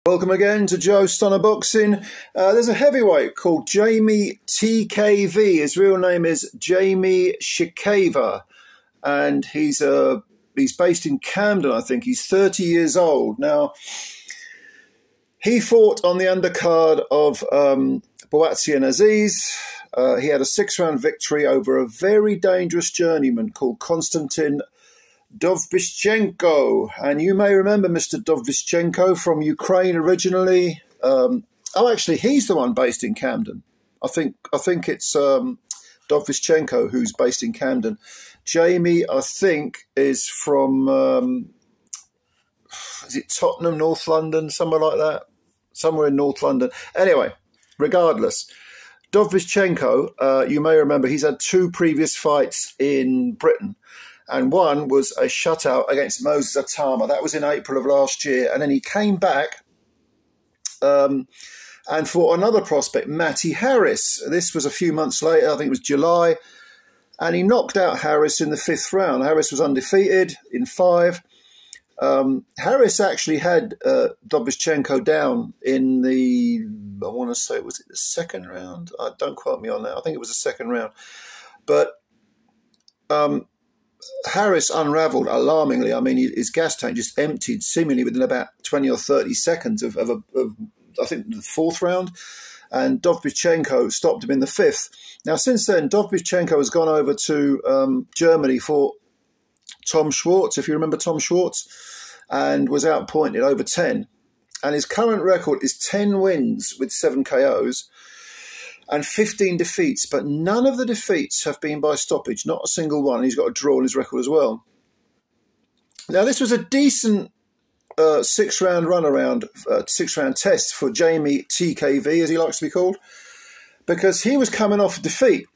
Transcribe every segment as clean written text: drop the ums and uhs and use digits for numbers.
Welcome again to Joe Stunner Boxing. There's a heavyweight called Jamie TKV. His real name is Jamie Chikeva, and he's based in Camden, I think. He's 30 years old. Now, he fought on the undercard of Buatsi Aziz. He had a 6-round victory over a very dangerous journeyman called Konstantin Dovbyschenko, and you may remember Mr. Dovbyschenko from Ukraine originally. Actually, he's the one based in Camden. I think it's Dovbyschenko who's based in Camden. Jamie, I think, is from is it Tottenham, North London, somewhere like that, somewhere in North London. Anyway, regardless, Dovbyschenko, you may remember, he's had 2 previous fights in Britain. And one was a shutout against Moses Atama. That was in April of last year. And then he came back and fought another prospect, Matty Harris. This was a few months later. I think it was July. And he knocked out Harris in the 5th round. Harris was undefeated in 5. Harris actually had Dovbyschenko down in the, I want to say, was it the 2nd round? Don't quote me on that. I think it was the 2nd round. But Harris unravelled alarmingly. I mean, his gas tank just emptied seemingly within about 20 or 30 seconds of I think, the 4th round. And Dovbyschenko stopped him in the 5th. Now, since then, Dovbyschenko has gone over to Germany for Tom Schwartz, if you remember Tom Schwartz, and was outpointed over 10. And his current record is 10 wins with 7 KOs. And 15 defeats, but none of the defeats have been by stoppage, not a single one. He's got a draw on his record as well. Now, this was a decent 6-round runaround, 6-round test for Jamie TKV, as he likes to be called, because he was coming off a defeat,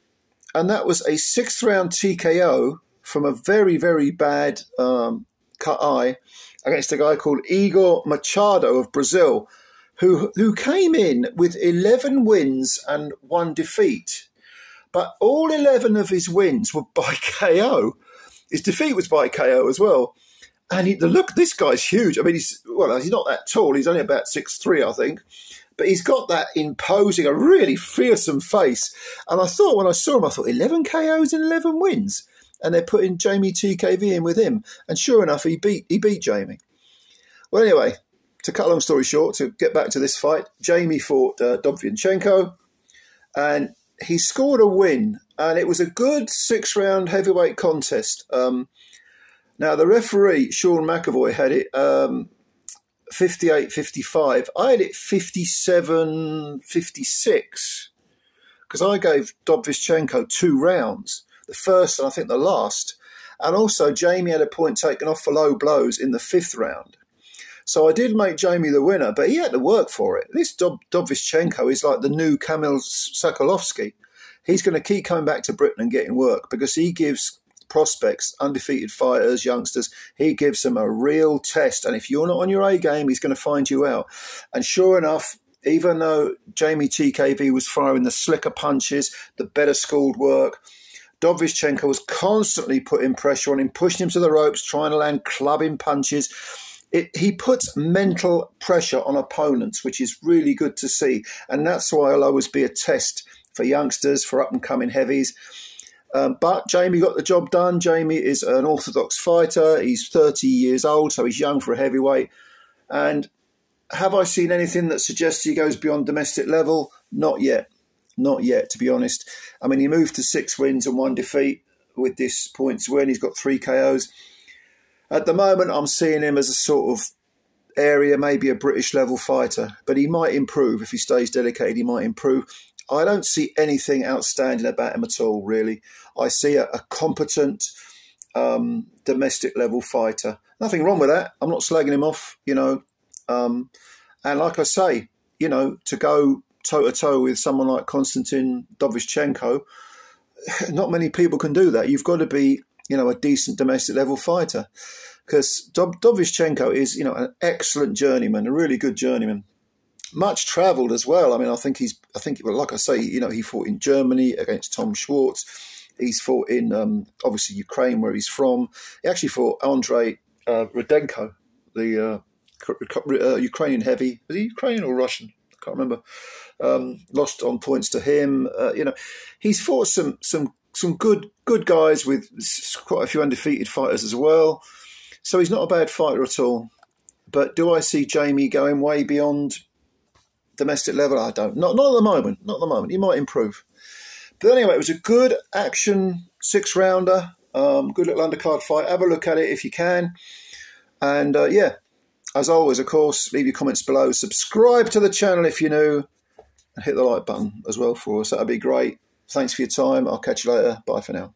and that was a 6th round TKO from a very, very bad cut eye against a guy called Igor Machado of Brazil, who came in with 11 wins and 1 defeat. But all 11 of his wins were by KO. His defeat was by KO as well. And this guy's huge. I mean, he's not that tall. He's only about 6'3", I think. But he's got that imposing, a really fearsome face. And I thought, when I saw him, I thought, 11 KOs and 11 wins. And they're putting Jamie TKV in with him. And sure enough, he beat Jamie. Well, anyway, to cut a long story short, to get back to this fight, Jamie fought Dovbyschenko, and he scored a win, and it was a good 6-round heavyweight contest. Now, the referee, Sean McAvoy, had it 58-55. I had it 57-56, because I gave Dovbyschenko 2 rounds, the first and I think the last. And also, Jamie had a point taken off for low blows in the 5th round. So I did make Jamie the winner, but he had to work for it. This Dovbyschenko is like the new Kamil Sokolovsky. He's going to keep coming back to Britain and getting work because he gives prospects, undefeated fighters, youngsters, he gives them a real test. And if you're not on your A game, he's going to find you out. And sure enough, even though Jamie TKV was firing the slicker punches, the better schooled work, Dovbyschenko was constantly putting pressure on him, pushing him to the ropes, trying to land clubbing punches. He puts mental pressure on opponents, which is really good to see. And that's why it'll always be a test for youngsters, for up-and-coming heavies. But Jamie got the job done. Jamie is an orthodox fighter. He's 30 years old, so he's young for a heavyweight. And have I seen anything that suggests he goes beyond domestic level? Not yet. Not yet, to be honest. I mean, he moved to 6 wins and 1 defeat with this points win. He's got 3 KOs. At the moment, I'm seeing him as a sort of area, maybe a British level fighter, but he might improve. If he stays dedicated, he might improve. I don't see anything outstanding about him at all, really. I see a competent domestic level fighter. Nothing wrong with that. I'm not slagging him off, you know. And like I say, you know, to go toe-to-toe with someone like Konstantin Dovbyschenko, not many people can do that. You've got to be, you know, a decent domestic level fighter, because Dovbyschenko is, you know, an excellent journeyman, a really good journeyman. Much travelled as well. I mean, well, like I say, you know, he fought in Germany against Tom Schwartz. He's fought in, obviously, Ukraine, where he's from. He actually fought Andrei Rudenko, the Ukrainian heavy. Was he Ukrainian or Russian? I can't remember. Lost on points to him. He's fought some good guys with quite a few undefeated fighters as well. So he's not a bad fighter at all. But do I see Jamie going way beyond domestic level? I don't. Not at the moment. Not at the moment. He might improve. But anyway, it was a good action 6-rounder. Good little undercard fight. Have a look at it if you can. And as always, of course, leave your comments below. Subscribe to the channel if you're new. And hit the like button as well for us. That'd be great. Thanks for your time. I'll catch you later. Bye for now.